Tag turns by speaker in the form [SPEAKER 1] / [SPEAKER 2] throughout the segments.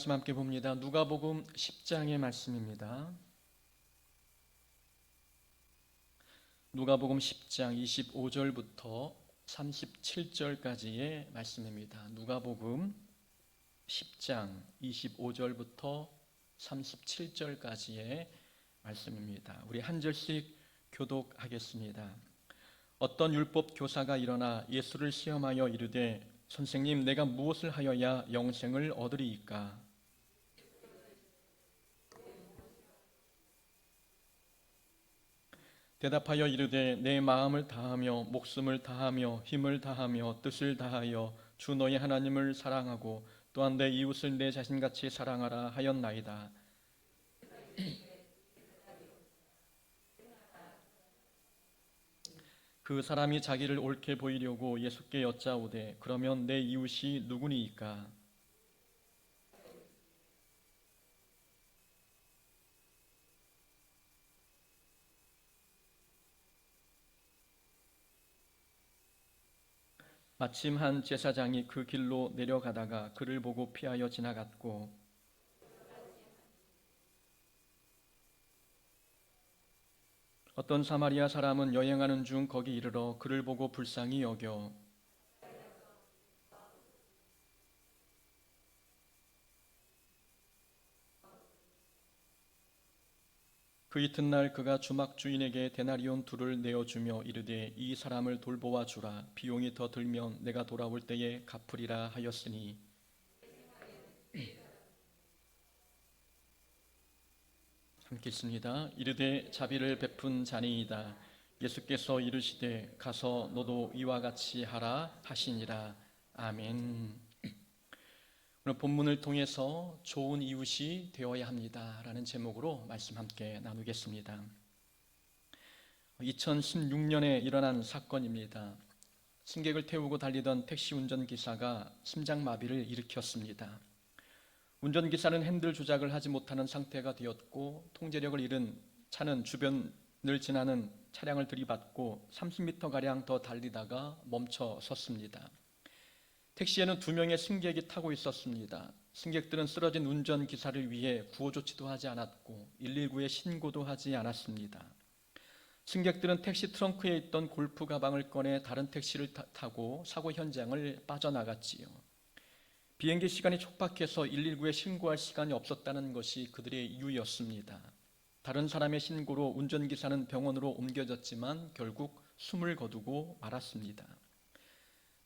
[SPEAKER 1] 말씀 함께 봅니다. 누가복음 10장의 말씀입니다. 누가복음 10장 25절부터 37절까지의 말씀입니다. 누가복음 10장 25절부터 37절까지의 말씀입니다. 우리 한 절씩 교독하겠습니다. 어떤 율법 교사가 일어나 예수를 시험하여 이르되 선생님, 내가 무엇을 하여야 영생을 얻으리이까? 대답하여 이르되 내 마음을 다하며 목숨을 다하며 힘을 다하며 뜻을 다하여 주 너희 하나님을 사랑하고 또한 내 이웃을 내 자신같이 사랑하라 하였나이다. 그 사람이 자기를 옳게 보이려고 예수께 여짜오되 그러면 내 이웃이 누구니이까? 마침 한 제사장이 그 길로 내려가다가 그를 보고 피하여 지나갔고 어떤 사마리아 사람은 여행하는 중 거기 이르러 그를 보고 불쌍히 여겨 그 이튿날 그가 주막 주인에게 데나리온 둘을 내어주며 이르되 이 사람을 돌보아 주라. 비용이 더 들면 내가 돌아올 때에 갚으리라 하였으니 함께 읽습니다. 이르되 자비를 베푼 자니이다. 예수께서 이르시되 가서 너도 이와 같이 하라 하시니라. 아멘. 오늘 본문을 통해서 좋은 이웃이 되어야 합니다 라는 제목으로 말씀 함께 나누겠습니다. 2016년에 일어난 사건입니다. 승객을 태우고 달리던 택시 운전기사가 심장마비를 일으켰습니다. 운전기사는 핸들 조작을 하지 못하는 상태가 되었고 통제력을 잃은 차는 주변을 지나는 차량을 들이받고 30m가량 더 달리다가 멈춰 섰습니다. 택시에는 2명의 승객이 타고 있었습니다. 승객들은 쓰러진 운전기사를 위해 구호조치도 하지 않았고 119에 신고도 하지 않았습니다. 승객들은 택시 트렁크에 있던 골프 가방을 꺼내 다른 택시를 타고 사고 현장을 빠져나갔지요. 비행기 시간이 촉박해서 119에 신고할 시간이 없었다는 것이 그들의 이유였습니다. 다른 사람의 신고로 운전기사는 병원으로 옮겨졌지만 결국 숨을 거두고 말았습니다.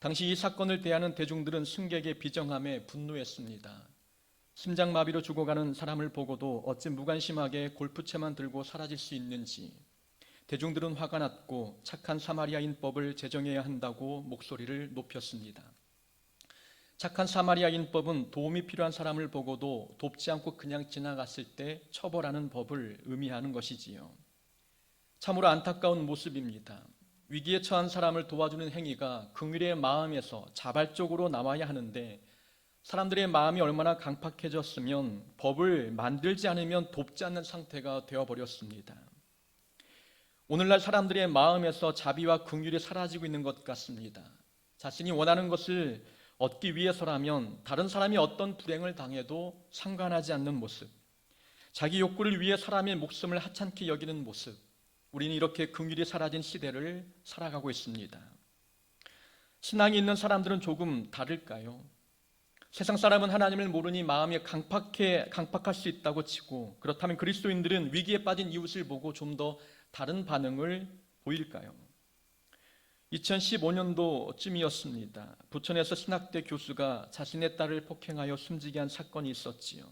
[SPEAKER 1] 당시 이 사건을 대하는 대중들은 승객의 비정함에 분노했습니다. 심장마비로 죽어가는 사람을 보고도 어찌 무관심하게 골프채만 들고 사라질 수 있는지 대중들은 화가 났고 착한 사마리아인법을 제정해야 한다고 목소리를 높였습니다. 착한 사마리아인법은 도움이 필요한 사람을 보고도 돕지 않고 그냥 지나갔을 때 처벌하는 법을 의미하는 것이지요. 참으로 안타까운 모습입니다. 위기에 처한 사람을 도와주는 행위가 긍휼의 마음에서 자발적으로 나와야 하는데 사람들의 마음이 얼마나 강팍해졌으면 법을 만들지 않으면 돕지 않는 상태가 되어버렸습니다. 오늘날 사람들의 마음에서 자비와 긍휼이 사라지고 있는 것 같습니다. 자신이 원하는 것을 얻기 위해서라면 다른 사람이 어떤 불행을 당해도 상관하지 않는 모습, 자기 욕구를 위해 사람의 목숨을 하찮게 여기는 모습, 우리는 이렇게 긍휼이 사라진 시대를 살아가고 있습니다. 신앙이 있는 사람들은 조금 다를까요? 세상 사람은 하나님을 모르니 마음이 강팍할 수 있다고 치고 그렇다면 그리스도인들은 위기에 빠진 이웃을 보고 좀 더 다른 반응을 보일까요? 2015년도쯤이었습니다. 부천에서 신학대 교수가 자신의 딸을 폭행하여 숨지게 한 사건이 있었지요.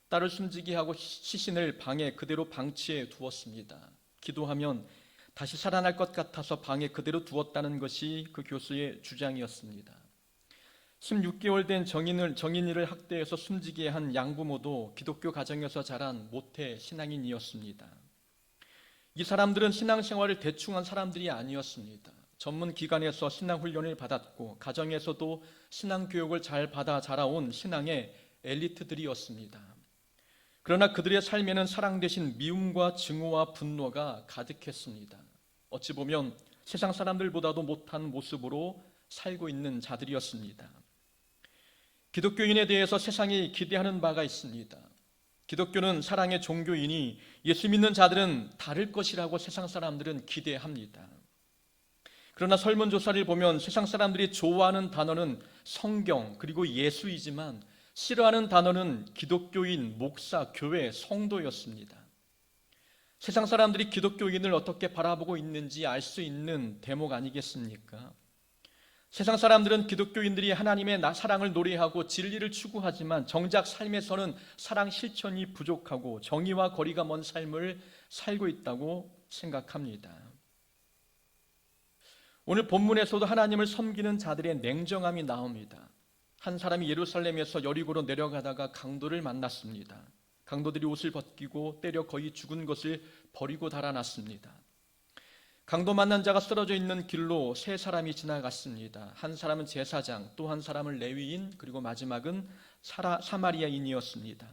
[SPEAKER 1] 딸을 숨지게 하고 시신을 방에 그대로 방치해 두었습니다. 기도하면 다시 살아날 것 같아서 방에 그대로 두었다는 것이 그 교수의 주장이었습니다. 16개월 된 정인이를 학대해서 숨지게 한 양부모도 기독교 가정에서 자란 모태 신앙인이었습니다. 이 사람들은 신앙생활을 대충 한 사람들이 아니었습니다. 전문 기관에서 신앙훈련을 받았고 가정에서도 신앙교육을 잘 받아 자라온 신앙의 엘리트들이었습니다. 그러나 그들의 삶에는 사랑 대신 미움과 증오와 분노가 가득했습니다. 어찌 보면 세상 사람들보다도 못한 모습으로 살고 있는 자들이었습니다. 기독교인에 대해서 세상이 기대하는 바가 있습니다. 기독교는 사랑의 종교이니 예수 믿는 자들은 다를 것이라고 세상 사람들은 기대합니다. 그러나 설문조사를 보면 세상 사람들이 좋아하는 단어는 성경 그리고 예수이지만 싫어하는 단어는 기독교인, 목사, 교회, 성도였습니다. 세상 사람들이 기독교인을 어떻게 바라보고 있는지 알 수 있는 대목 아니겠습니까? 세상 사람들은 기독교인들이 하나님의 사랑을 노래하고 진리를 추구하지만 정작 삶에서는 사랑 실천이 부족하고 정의와 거리가 먼 삶을 살고 있다고 생각합니다. 오늘 본문에서도 하나님을 섬기는 자들의 냉정함이 나옵니다. 한 사람이 예루살렘에서 여리고로 내려가다가 강도를 만났습니다. 강도들이 옷을 벗기고 때려 거의 죽은 것을 버리고 달아났습니다. 강도 만난 자가 쓰러져 있는 길로 세 사람이 지나갔습니다. 한 사람은 제사장, 또 한 사람은 레위인, 그리고 마지막은 사마리아인이었습니다.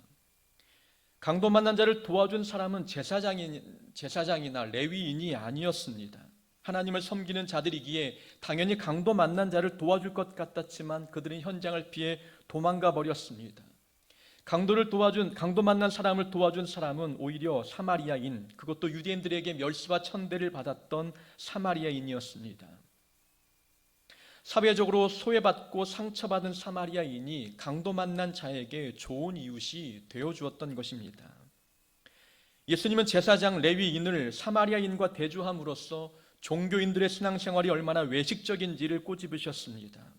[SPEAKER 1] 강도 만난 자를 도와준 사람은 제사장이나 레위인이 아니었습니다. 하나님을 섬기는 자들이기에 당연히 강도 만난 자를 도와줄 것 같았지만 그들은 현장을 피해 도망가 버렸습니다. 강도 만난 사람을 도와준 사람은 오히려 사마리아인, 그것도 유대인들에게 멸시와 천대를 받았던 사마리아인이었습니다. 사회적으로 소외받고 상처받은 사마리아인이 강도 만난 자에게 좋은 이웃이 되어주었던 것입니다. 예수님은 제사장 레위인을 사마리아인과 대조함으로써 종교인들의 신앙생활이 얼마나 외식적인지를 꼬집으셨습니다.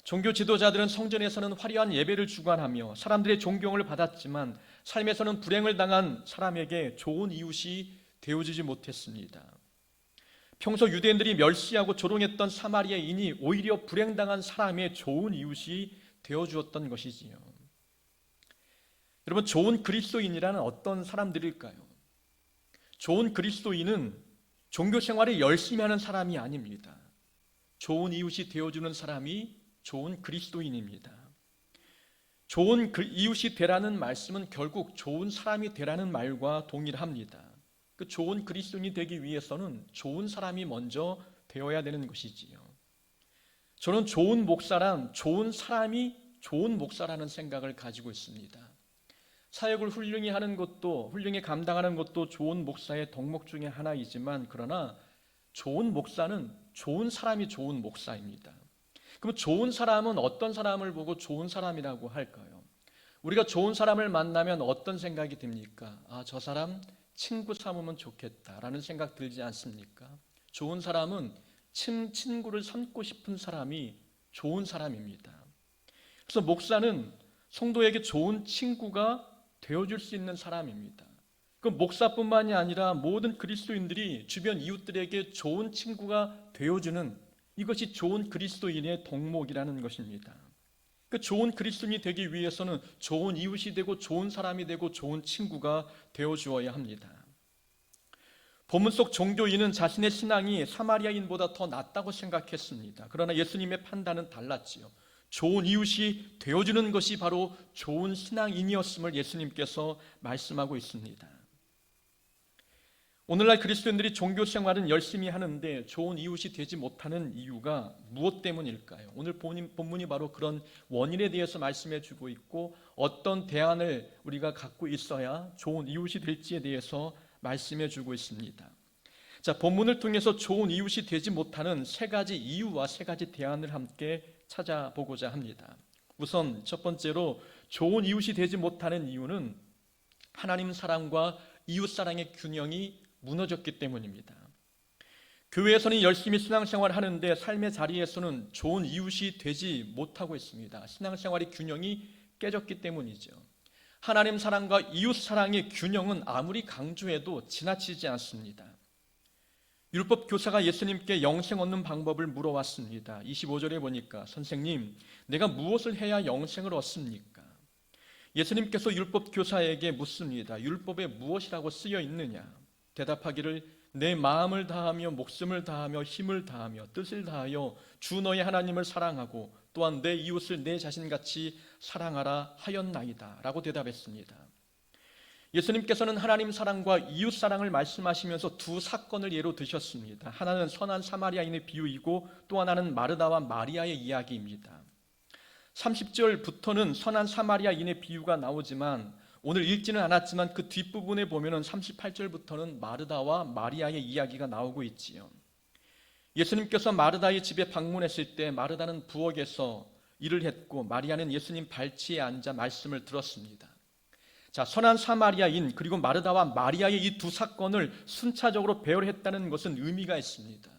[SPEAKER 1] 종교 지도자들은 성전에서는 화려한 예배를 주관하며 사람들의 존경을 받았지만 삶에서는 불행을 당한 사람에게 좋은 이웃이 되어주지 못했습니다. 평소 유대인들이 멸시하고 조롱했던 사마리아인이 오히려 불행당한 사람의 좋은 이웃이 되어주었던 것이지요. 여러분, 좋은 그리스도인이라는 어떤 사람들일까요? 좋은 그리스도인은 종교 생활을 열심히 하는 사람이 아닙니다. 좋은 이웃이 되어주는 사람이 좋은 그리스도인입니다. 좋은 이웃이 되라는 말씀은 결국 좋은 사람이 되라는 말과 동일합니다. 그 좋은 그리스도인이 되기 위해서는 좋은 사람이 먼저 되어야 되는 것이지요. 저는 좋은 목사란 좋은 사람이 좋은 목사라는 생각을 가지고 있습니다. 사역을 훌륭히 하는 것도, 훌륭히 감당하는 것도 좋은 목사의 덕목 중에 하나이지만 그러나 좋은 목사는 좋은 사람이 좋은 목사입니다. 그럼 좋은 사람은 어떤 사람을 보고 좋은 사람이라고 할까요? 우리가 좋은 사람을 만나면 어떤 생각이 듭니까? 저 사람 친구 삼으면 좋겠다라는 생각 들지 않습니까? 좋은 사람은 친구를 삼고 싶은 사람이 좋은 사람입니다. 그래서 목사는 성도에게 좋은 친구가 되어줄 수 있는 사람입니다. 그 목사뿐만이 아니라 모든 그리스도인들이 주변 이웃들에게 좋은 친구가 되어주는, 이것이 좋은 그리스도인의 덕목이라는 것입니다. 그 좋은 그리스도인이 되기 위해서는 좋은 이웃이 되고 좋은 사람이 되고 좋은 친구가 되어주어야 합니다. 본문 속 종교인은 자신의 신앙이 사마리아인보다 더 낫다고 생각했습니다. 그러나 예수님의 판단은 달랐지요. 좋은 이웃이 되어주는 것이 바로 좋은 신앙인이었음을 예수님께서 말씀하고 있습니다. 오늘날 그리스도인들이 종교 생활은 열심히 하는데 좋은 이웃이 되지 못하는 이유가 무엇 때문일까요? 오늘 본문이 바로 그런 원인에 대해서 말씀해 주고 있고 어떤 대안을 우리가 갖고 있어야 좋은 이웃이 될지에 대해서 말씀해 주고 있습니다. 자, 본문을 통해서 좋은 이웃이 되지 못하는 세 가지 이유와 세 가지 대안을 함께 찾아보고자 합니다. 우선 첫 번째로 좋은 이웃이 되지 못하는 이유는 하나님 사랑과 이웃 사랑의 균형이 무너졌기 때문입니다. 교회에서는 열심히 신앙생활을 하는데 삶의 자리에서는 좋은 이웃이 되지 못하고 있습니다. 신앙생활의 균형이 깨졌기 때문이죠. 하나님 사랑과 이웃 사랑의 균형은 아무리 강조해도 지나치지 않습니다. 율법 교사가 예수님께 영생 얻는 방법을 물어왔습니다. 25절에 보니까 선생님, 내가 무엇을 해야 영생을 얻습니까? 예수님께서 율법 교사에게 묻습니다. 율법에 무엇이라고 쓰여 있느냐? 대답하기를 내 마음을 다하며 목숨을 다하며 힘을 다하며 뜻을 다하여 주 너의 하나님을 사랑하고 또한 내 이웃을 내 자신같이 사랑하라 하였나이다 라고 대답했습니다. 예수님께서는 하나님 사랑과 이웃 사랑을 말씀하시면서 두 사건을 예로 드셨습니다. 하나는 선한 사마리아인의 비유이고 또 하나는 마르다와 마리아의 이야기입니다. 30절부터는 선한 사마리아인의 비유가 나오지만 오늘 읽지는 않았지만 그 뒷부분에 보면은 38절부터는 마르다와 마리아의 이야기가 나오고 있지요. 예수님께서 마르다의 집에 방문했을 때 마르다는 부엌에서 일을 했고 마리아는 예수님 발치에 앉아 말씀을 들었습니다. 자, 선한 사마리아인 그리고 마르다와 마리아의 이 두 사건을 순차적으로 배열했다는 것은 의미가 있습니다.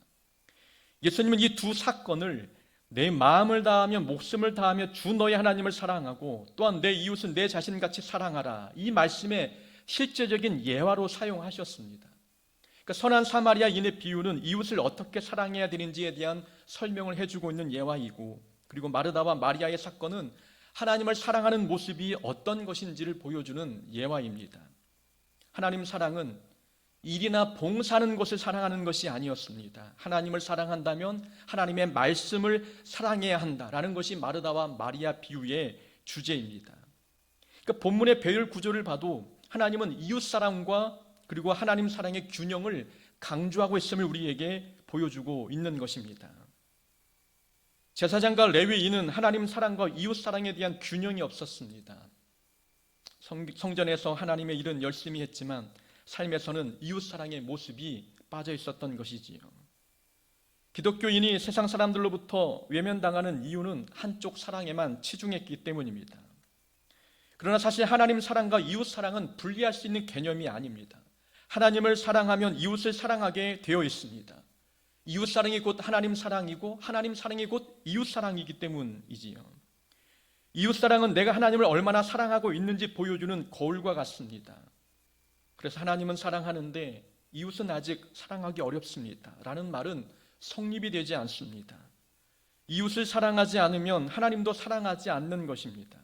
[SPEAKER 1] 예수님은 이 두 사건을 내 마음을 다하며 목숨을 다하며 주 너의 하나님을 사랑하고 또한 내 이웃은 내 자신같이 사랑하라, 이 말씀의 실제적인 예화로 사용하셨습니다. 그러니까 선한 사마리아인의 비유는 이웃을 어떻게 사랑해야 되는지에 대한 설명을 해주고 있는 예화이고, 그리고 마르다와 마리아의 사건은 하나님을 사랑하는 모습이 어떤 것인지를 보여주는 예화입니다. 하나님 사랑은 일이나 봉사하는 것을 사랑하는 것이 아니었습니다. 하나님을 사랑한다면 하나님의 말씀을 사랑해야 한다라는 것이 마르다와 마리아 비유의 주제입니다. 그러니까 본문의 배열 구조를 봐도 하나님은 이웃 사랑과 그리고 하나님 사랑의 균형을 강조하고 있음을 우리에게 보여주고 있는 것입니다. 제사장과 레위인은 하나님 사랑과 이웃 사랑에 대한 균형이 없었습니다. 성전에서 하나님의 일은 열심히 했지만 삶에서는 이웃 사랑의 모습이 빠져 있었던 것이지요. 기독교인이 세상 사람들로부터 외면당하는 이유는 한쪽 사랑에만 치중했기 때문입니다. 그러나 사실 하나님 사랑과 이웃 사랑은 분리할 수 있는 개념이 아닙니다. 하나님을 사랑하면 이웃을 사랑하게 되어 있습니다. 이웃 사랑이 곧 하나님 사랑이고 하나님 사랑이 곧 이웃 사랑이기 때문이지요. 이웃 사랑은 내가 하나님을 얼마나 사랑하고 있는지 보여주는 거울과 같습니다. 그래서 하나님은 사랑하는데 이웃은 아직 사랑하기 어렵습니다 라는 말은 성립이 되지 않습니다. 이웃을 사랑하지 않으면 하나님도 사랑하지 않는 것입니다.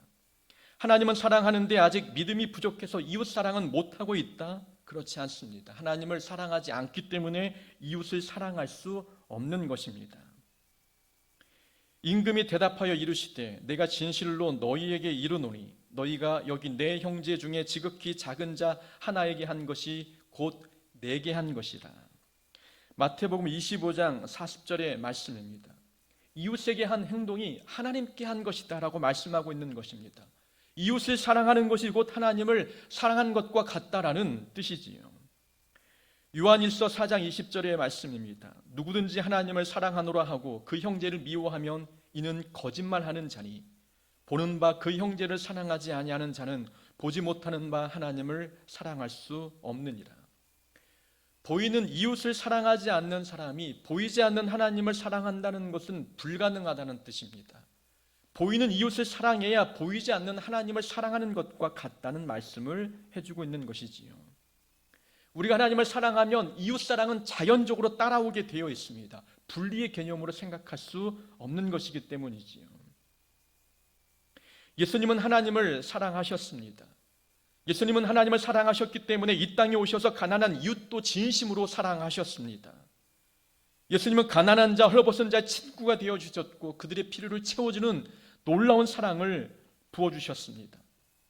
[SPEAKER 1] 하나님은 사랑하는데 아직 믿음이 부족해서 이웃 사랑은 못하고 있다? 그렇지 않습니다. 하나님을 사랑하지 않기 때문에 이웃을 사랑할 수 없는 것입니다. 임금이 대답하여 이르시되 내가 진실로 너희에게 이르노니 너희가 여기 내 형제 중에 지극히 작은 자 하나에게 한 것이 곧 내게 한 것이라. 마태복음 25장 40절의 말씀입니다. 이웃에게 한 행동이 하나님께 한 것이다 라고 말씀하고 있는 것입니다. 이웃을 사랑하는 것이 곧 하나님을 사랑한 것과 같다라는 뜻이지요. 요한일서 4장 20절의 말씀입니다. 누구든지 하나님을 사랑하노라 하고 그 형제를 미워하면 이는 거짓말하는 자니 보는 바 그 형제를 사랑하지 아니하는 자는 보지 못하는 바 하나님을 사랑할 수 없느니라. 보이는 이웃을 사랑하지 않는 사람이 보이지 않는 하나님을 사랑한다는 것은 불가능하다는 뜻입니다. 보이는 이웃을 사랑해야 보이지 않는 하나님을 사랑하는 것과 같다는 말씀을 해주고 있는 것이지요. 우리가 하나님을 사랑하면 이웃 사랑은 자연적으로 따라오게 되어 있습니다. 분리의 개념으로 생각할 수 없는 것이기 때문이지요. 예수님은 하나님을 사랑하셨습니다. 예수님은 하나님을 사랑하셨기 때문에 이 땅에 오셔서 가난한 이웃도 진심으로 사랑하셨습니다. 예수님은 가난한 자, 헐벗은 자의 친구가 되어주셨고 그들의 필요를 채워주는 놀라운 사랑을 부어주셨습니다.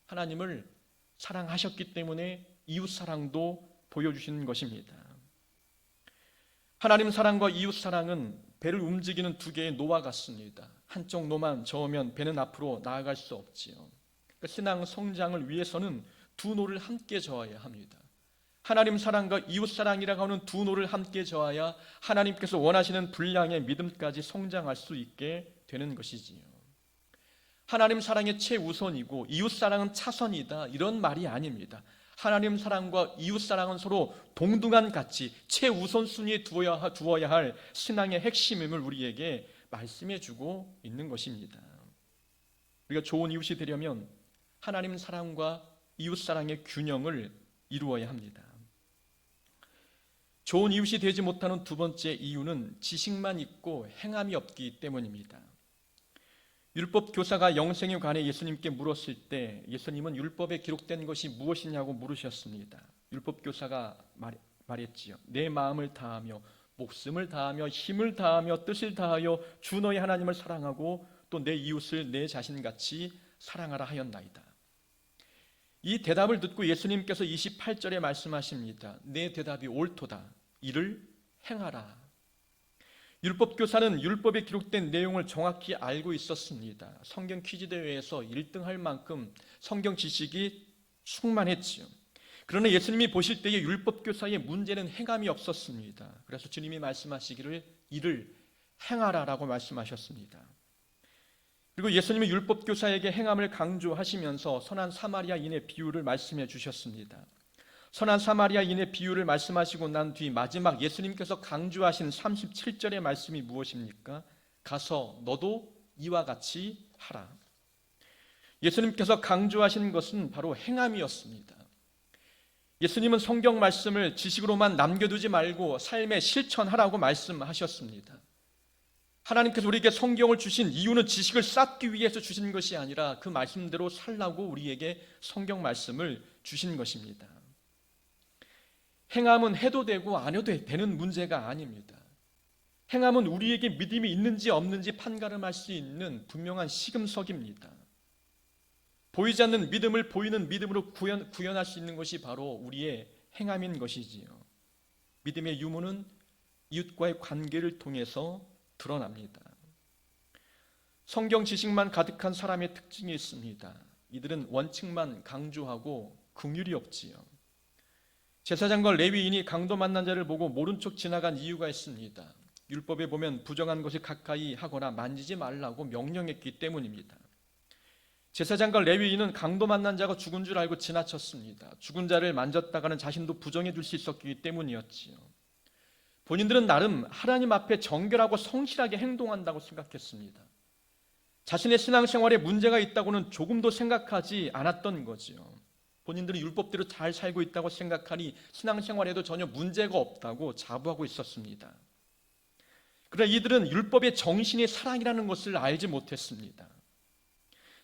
[SPEAKER 1] 하나님을 사랑하셨기 때문에 이웃 사랑도 보여주시는 것입니다. 하나님 사랑과 이웃 사랑은 배를 움직이는 두 개의 노와 같습니다. 한쪽 노만 저으면 배는 앞으로 나아갈 수 없지요. 그러니까 신앙 성장을 위해서는 두 노를 함께 저어야 합니다. 하나님 사랑과 이웃 사랑이라고 하는 두 노를 함께 저어야 하나님께서 원하시는 분량의 믿음까지 성장할 수 있게 되는 것이지요. 하나님 사랑이 최우선이고 이웃 사랑은 차선이다, 이런 말이 아닙니다. 하나님 사랑과 이웃 사랑은 서로 동등한 가치, 최우선 순위에 두어야 할 신앙의 핵심임을 우리에게 말씀해 주고 있는 것입니다. 우리가 좋은 이웃이 되려면 하나님 사랑과 이웃 사랑의 균형을 이루어야 합니다. 좋은 이웃이 되지 못하는 두 번째 이유는 지식만 있고 행함이 없기 때문입니다. 율법 교사가 영생에 관해 예수님께 물었을 때 예수님은 율법에 기록된 것이 무엇이냐고 물으셨습니다. 율법 교사가 말했지요. 내 마음을 다하며 목숨을 다하며 힘을 다하며 뜻을 다하여 주 너의 하나님을 사랑하고 또 내 이웃을 내 자신같이 사랑하라 하였나이다. 이 대답을 듣고 예수님께서 28절에 말씀하십니다. 내 대답이 옳도다. 이를 행하라. 율법 교사는 율법에 기록된 내용을 정확히 알고 있었습니다. 성경 퀴즈 대회에서 1등할 만큼 성경 지식이 충만했지요. 그러나 예수님이 보실 때의 율법 교사의 문제는 행함이 없었습니다. 그래서 주님이 말씀하시기를 이를 행하라라고 말씀하셨습니다. 그리고 예수님이 율법 교사에게 행함을 강조하시면서 선한 사마리아인의 비유를 말씀해 주셨습니다. 선한 사마리아인의 비유를 말씀하시고 난 뒤 마지막 예수님께서 강조하신 37절의 말씀이 무엇입니까? 가서 너도 이와 같이 하라. 예수님께서 강조하신 것은 바로 행함이었습니다. 예수님은 성경 말씀을 지식으로만 남겨두지 말고 삶에 실천하라고 말씀하셨습니다. 하나님께서 우리에게 성경을 주신 이유는 지식을 쌓기 위해서 주신 것이 아니라 그 말씀대로 살라고 우리에게 성경 말씀을 주신 것입니다. 행함은 해도 되고 안 해도 되는 문제가 아닙니다. 행함은 우리에게 믿음이 있는지 없는지 판가름할 수 있는 분명한 시금석입니다. 보이지 않는 믿음을 보이는 믿음으로 구현할 수 있는 것이 바로 우리의 행함인 것이지요. 믿음의 유무는 이웃과의 관계를 통해서 드러납니다. 성경 지식만 가득한 사람의 특징이 있습니다. 이들은 원칙만 강조하고 긍휼이 없지요. 제사장과 레위인이 강도 만난 자를 보고 모른 척 지나간 이유가 있습니다. 율법에 보면 부정한 것을 가까이 하거나 만지지 말라고 명령했기 때문입니다. 제사장과 레위인은 강도 만난 자가 죽은 줄 알고 지나쳤습니다. 죽은 자를 만졌다가는 자신도 부정해 줄 수 있었기 때문이었지요. 본인들은 나름 하나님 앞에 정결하고 성실하게 행동한다고 생각했습니다. 자신의 신앙생활에 문제가 있다고는 조금도 생각하지 않았던 거지요. 본인들은 율법대로 잘 살고 있다고 생각하니 신앙생활에도 전혀 문제가 없다고 자부하고 있었습니다. 그러나 이들은 율법의 정신이 사랑이라는 것을 알지 못했습니다.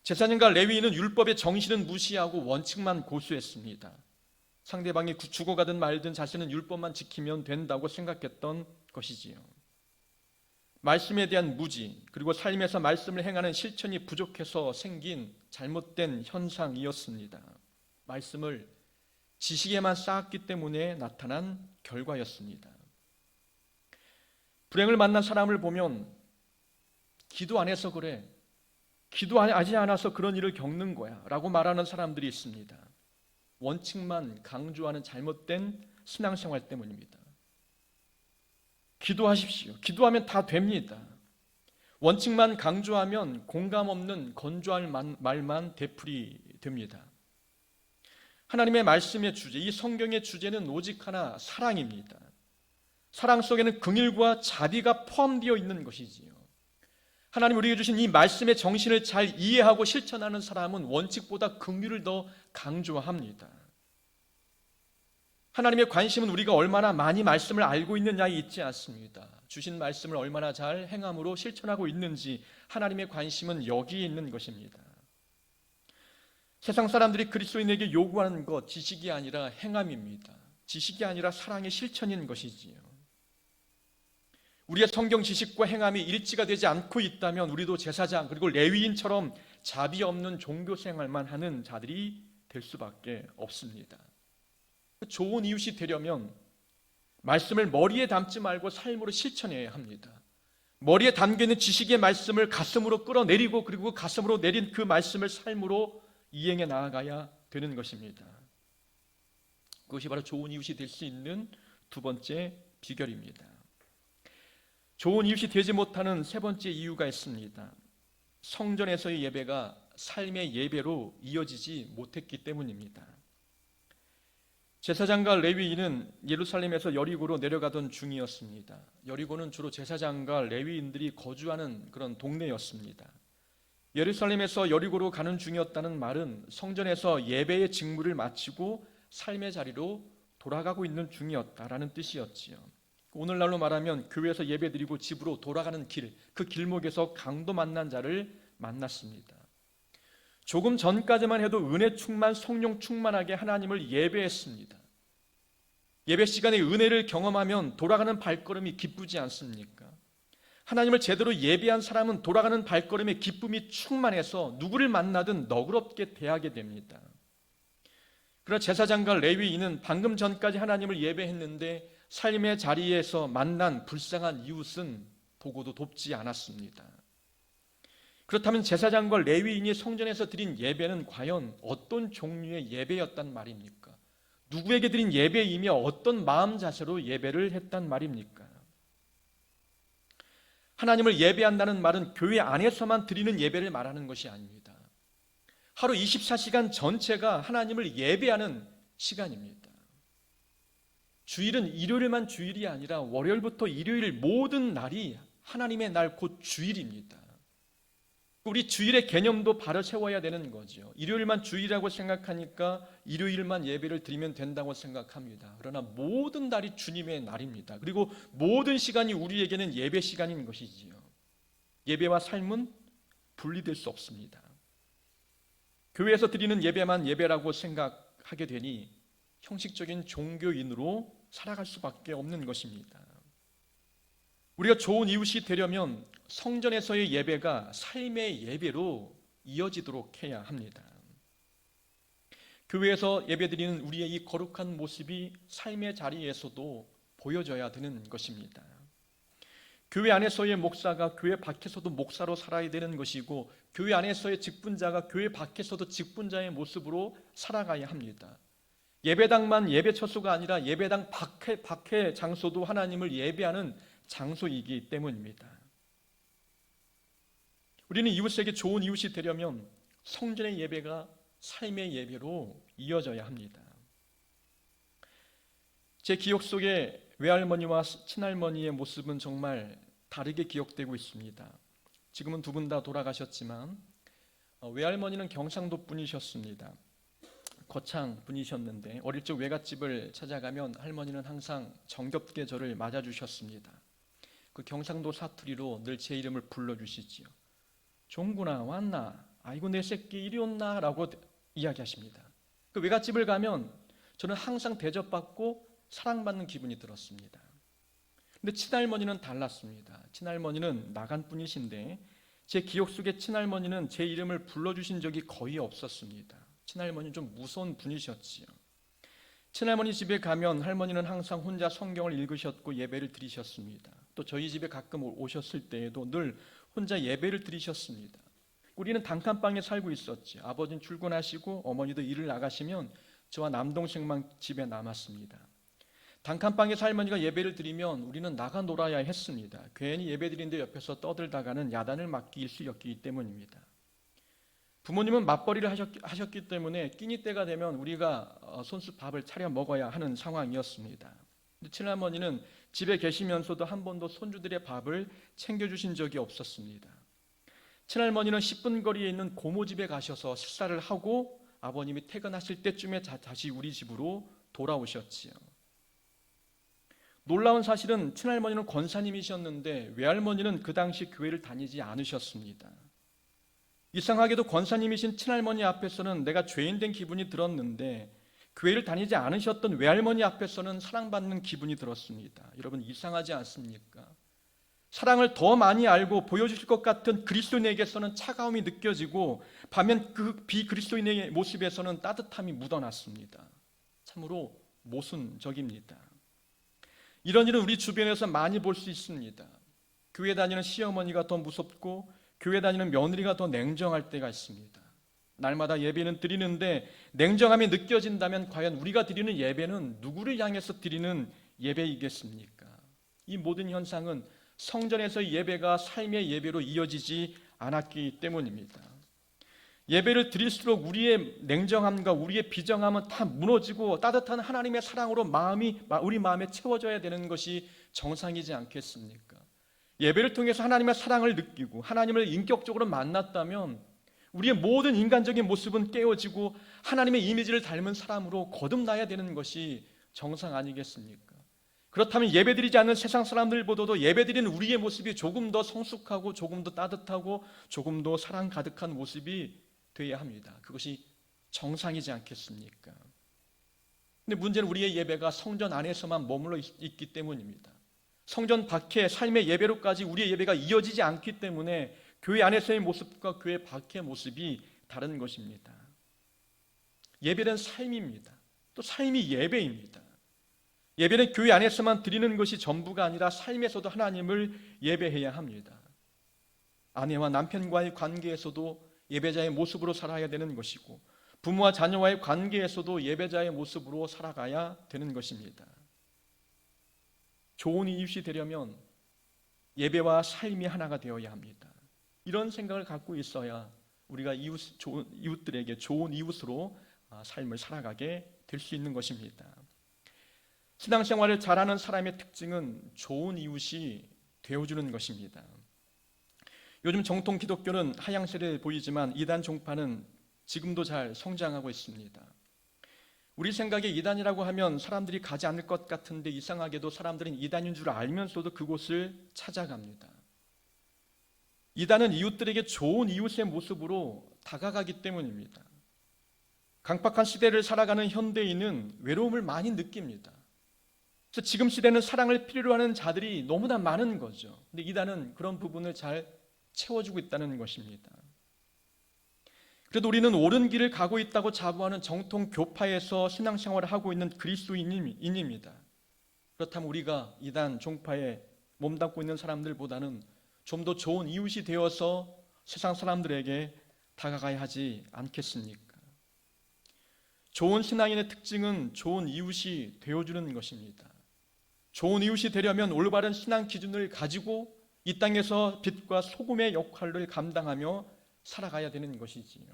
[SPEAKER 1] 제사장과 레위인은 율법의 정신은 무시하고 원칙만 고수했습니다. 상대방이 죽어가든 말든 자신은 율법만 지키면 된다고 생각했던 것이지요. 말씀에 대한 무지, 그리고 삶에서 말씀을 행하는 실천이 부족해서 생긴 잘못된 현상이었습니다. 말씀을 지식에만 쌓았기 때문에 나타난 결과였습니다. 불행을 만난 사람을 보면 기도 안 해서 그래, 기도하지 않아서 그런 일을 겪는 거야 라고 말하는 사람들이 있습니다. 원칙만 강조하는 잘못된 신앙생활 때문입니다. 기도하십시오. 기도하면 다 됩니다. 원칙만 강조하면 공감 없는 건조할 말만 되풀이 됩니다. 하나님의 말씀의 주제, 이 성경의 주제는 오직 하나, 사랑입니다. 사랑 속에는 긍휼과 자비가 포함되어 있는 것이지요. 하나님 우리에게 주신 이 말씀의 정신을 잘 이해하고 실천하는 사람은 원칙보다 긍휼을 더 강조합니다. 하나님의 관심은 우리가 얼마나 많이 말씀을 알고 있느냐에 있지 않습니다. 주신 말씀을 얼마나 잘 행함으로 실천하고 있는지 하나님의 관심은 여기에 있는 것입니다. 세상 사람들이 그리스도인에게 요구하는 것, 지식이 아니라 행함입니다. 지식이 아니라 사랑의 실천인 것이지요. 우리의 성경 지식과 행함이 일치가 되지 않고 있다면 우리도 제사장 그리고 레위인처럼 자비 없는 종교 생활만 하는 자들이 될 수밖에 없습니다. 좋은 이웃이 되려면 말씀을 머리에 담지 말고 삶으로 실천해야 합니다. 머리에 담겨있는 지식의 말씀을 가슴으로 끌어내리고 그리고 가슴으로 내린 그 말씀을 삶으로 이행해 나아가야 되는 것입니다. 그것이 바로 좋은 이웃이 될 수 있는 두 번째 비결입니다. 좋은 이웃이 되지 못하는 세 번째 이유가 있습니다. 성전에서의 예배가 삶의 예배로 이어지지 못했기 때문입니다. 제사장과 레위인은 예루살렘에서 여리고로 내려가던 중이었습니다. 여리고는 주로 제사장과 레위인들이 거주하는 그런 동네였습니다. 예루살렘에서 여리고로 가는 중이었다는 말은 성전에서 예배의 직무를 마치고 삶의 자리로 돌아가고 있는 중이었다라는 뜻이었지요. 오늘날로 말하면 교회에서 예배드리고 집으로 돌아가는 길, 그 길목에서 강도 만난 자를 만났습니다. 조금 전까지만 해도 은혜 충만, 성령 충만하게 하나님을 예배했습니다. 예배 시간에 은혜를 경험하면 돌아가는 발걸음이 기쁘지 않습니까? 하나님을 제대로 예배한 사람은 돌아가는 발걸음에 기쁨이 충만해서 누구를 만나든 너그럽게 대하게 됩니다. 그러나 제사장과 레위인은 방금 전까지 하나님을 예배했는데 삶의 자리에서 만난 불쌍한 이웃은 보고도 돕지 않았습니다. 그렇다면 제사장과 레위인이 성전에서 드린 예배는 과연 어떤 종류의 예배였단 말입니까? 누구에게 드린 예배이며 어떤 마음 자세로 예배를 했단 말입니까? 하나님을 예배한다는 말은 교회 안에서만 드리는 예배를 말하는 것이 아닙니다. 하루 24시간 전체가 하나님을 예배하는 시간입니다. 주일은 일요일만 주일이 아니라 월요일부터 일요일 모든 날이 하나님의 날 곧 주일입니다. 우리 주일의 개념도 바로 세워야 되는 거죠. 일요일만 주일이라고 생각하니까 일요일만 예배를 드리면 된다고 생각합니다. 그러나 모든 날이 주님의 날입니다. 그리고 모든 시간이 우리에게는 예배 시간인 것이지요. 예배와 삶은 분리될 수 없습니다. 교회에서 드리는 예배만 예배라고 생각하게 되니 형식적인 종교인으로 살아갈 수밖에 없는 것입니다. 우리가 좋은 이웃이 되려면 성전에서의 예배가 삶의 예배로 이어지도록 해야 합니다. 교회에서 예배드리는 우리의 이 거룩한 모습이 삶의 자리에서도 보여져야 되는 것입니다. 교회 안에서의 목사가 교회 밖에서도 목사로 살아야 되는 것이고, 교회 안에서의 직분자가 교회 밖에서도 직분자의 모습으로 살아가야 합니다. 예배당만 예배 처소가 아니라 예배당 밖의 장소도 하나님을 예배하는 장소이기 때문입니다. 우리는 이웃에게 좋은 이웃이 되려면 성전의 예배가 삶의 예배로 이어져야 합니다. 제 기억 속에 외할머니와 친할머니의 모습은 정말 다르게 기억되고 있습니다. 지금은 두 분 다 돌아가셨지만 외할머니는 경상도 분이셨습니다. 거창 분이셨는데 어릴 적 외갓집을 찾아가면 할머니는 항상 정겹게 저를 맞아주셨습니다. 그 경상도 사투리로 늘 제 이름을 불러주시지요. 종구나 왔나? 아이고 내 새끼 이리 온나? 라고 이야기하십니다. 그 외갓집을 가면 저는 항상 대접받고 사랑받는 기분이 들었습니다. 근데 친할머니는 달랐습니다. 친할머니는 나간 분이신데 제 기억 속에 친할머니는 제 이름을 불러주신 적이 거의 없었습니다. 친할머니는 좀 무서운 분이셨지요. 친할머니 집에 가면 할머니는 항상 혼자 성경을 읽으셨고 예배를 드리셨습니다. 또 저희 집에 가끔 오셨을 때에도 늘 혼자 예배를 드리셨습니다. 우리는 단칸방에 살고 있었죠. 아버지는 출근하시고 어머니도 일을 나가시면 저와 남동생만 집에 남았습니다. 단칸방에서 할머니가 예배를 드리면 우리는 나가 놀아야 했습니다. 괜히 예배 드리는데 옆에서 떠들다가는 야단을 맞기 일쑤였기 때문입니다. 부모님은 맞벌이를 하셨기 때문에 끼니 때가 되면 우리가 손수 밥을 차려 먹어야 하는 상황이었습니다. 친할머니는 집에 계시면서도 한 번도 손주들의 밥을 챙겨주신 적이 없었습니다. 친할머니는 10분 거리에 있는 고모 집에 가셔서 식사를 하고 아버님이 퇴근하실 때쯤에 다시 우리 집으로 돌아오셨지요. 놀라운 사실은 친할머니는 권사님이셨는데 외할머니는 그 당시 교회를 다니지 않으셨습니다. 이상하게도 권사님이신 친할머니 앞에서는 내가 죄인된 기분이 들었는데 교회를 다니지 않으셨던 외할머니 앞에서는 사랑받는 기분이 들었습니다. 여러분 이상하지 않습니까? 사랑을 더 많이 알고 보여주실 것 같은 그리스도인에게서는 차가움이 느껴지고 반면 그 비그리스도인의 모습에서는 따뜻함이 묻어났습니다. 참으로 모순적입니다. 이런 일은 우리 주변에서 많이 볼 수 있습니다. 교회 다니는 시어머니가 더 무섭고 교회 다니는 며느리가 더 냉정할 때가 있습니다. 날마다 예배는 드리는데 냉정함이 느껴진다면 과연 우리가 드리는 예배는 누구를 향해서 드리는 예배이겠습니까? 이 모든 현상은 성전에서의 예배가 삶의 예배로 이어지지 않았기 때문입니다. 예배를 드릴수록 우리의 냉정함과 우리의 비정함은 다 무너지고 따뜻한 하나님의 사랑으로 우리 마음에 채워져야 되는 것이 정상이지 않겠습니까? 예배를 통해서 하나님의 사랑을 느끼고 하나님을 인격적으로 만났다면 우리의 모든 인간적인 모습은 깨어지고 하나님의 이미지를 닮은 사람으로 거듭나야 되는 것이 정상 아니겠습니까? 그렇다면 예배드리지 않는 세상 사람들보다도 예배드리는 우리의 모습이 조금 더 성숙하고 조금 더 따뜻하고 조금 더 사랑 가득한 모습이 되어야 합니다. 그것이 정상이지 않겠습니까? 근데 문제는 우리의 예배가 성전 안에서만 머물러 있기 때문입니다. 성전 밖의 삶의 예배로까지 우리의 예배가 이어지지 않기 때문에 교회 안에서의 모습과 교회 밖의 모습이 다른 것입니다. 예배는 삶입니다. 또 삶이 예배입니다. 예배는 교회 안에서만 드리는 것이 전부가 아니라 삶에서도 하나님을 예배해야 합니다. 아내와 남편과의 관계에서도 예배자의 모습으로 살아야 되는 것이고, 부모와 자녀와의 관계에서도 예배자의 모습으로 살아가야 되는 것입니다. 좋은 이웃이 되려면 예배와 삶이 하나가 되어야 합니다. 이런 생각을 갖고 있어야 우리가 이웃들에게 좋은 이웃으로 삶을 살아가게 될 수 있는 것입니다. 신앙생활을 잘하는 사람의 특징은 좋은 이웃이 되어주는 것입니다. 요즘 정통 기독교는 하향세를 보이지만 이단 종파는 지금도 잘 성장하고 있습니다. 우리 생각에 이단이라고 하면 사람들이 가지 않을 것 같은데 이상하게도 사람들은 이단인 줄 알면서도 그곳을 찾아갑니다. 이단은 이웃들에게 좋은 이웃의 모습으로 다가가기 때문입니다. 강팍한 시대를 살아가는 현대인은 외로움을 많이 느낍니다. 그래서 지금 시대는 사랑을 필요로 하는 자들이 너무나 많은 거죠. 근데 이단은 그런 부분을 잘 채워주고 있다는 것입니다. 그래도 우리는 옳은 길을 가고 있다고 자부하는 정통 교파에서 신앙생활을 하고 있는 그리스도인입니다. 그렇다면 우리가 이단 종파에 몸담고 있는 사람들보다는 좀 더 좋은 이웃이 되어서 세상 사람들에게 다가가야 하지 않겠습니까? 좋은 신앙인의 특징은 좋은 이웃이 되어주는 것입니다. 좋은 이웃이 되려면 올바른 신앙 기준을 가지고 이 땅에서 빛과 소금의 역할을 감당하며 살아가야 되는 것이지요.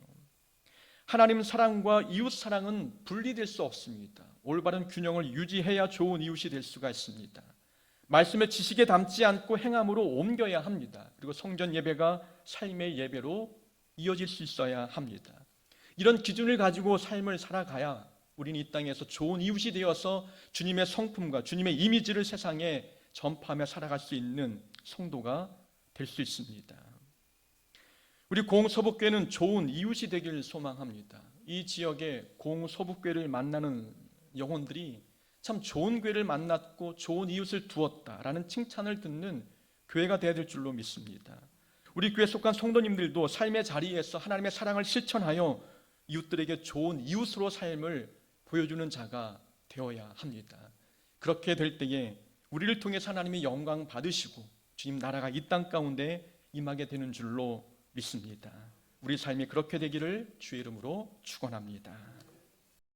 [SPEAKER 1] 하나님 사랑과 이웃 사랑은 분리될 수 없습니다. 올바른 균형을 유지해야 좋은 이웃이 될 수가 있습니다. 말씀의 지식에 담지 않고 행함으로 옮겨야 합니다. 그리고 성전 예배가 삶의 예배로 이어질 수 있어야 합니다. 이런 기준을 가지고 삶을 살아가야 우리는 이 땅에서 좋은 이웃이 되어서 주님의 성품과 주님의 이미지를 세상에 전파하며 살아갈 수 있는 성도가 될 수 있습니다. 우리 공서북교회는 좋은 이웃이 되기를 소망합니다. 이 지역에 공서북교회를 만나는 영혼들이 참 좋은 교회를 만났고 좋은 이웃을 두었다라는 칭찬을 듣는 교회가 되어야 될 줄로 믿습니다. 우리 교회에 속한 성도님들도 삶의 자리에서 하나님의 사랑을 실천하여 이웃들에게 좋은 이웃으로 삶을 보여주는 자가 되어야 합니다. 그렇게 될 때에 우리를 통해서 하나님이 영광 받으시고 주님 나라가 이 땅 가운데 임하게 되는 줄로 믿습니다. 우리 삶이 그렇게 되기를 주의 이름으로 축원합니다.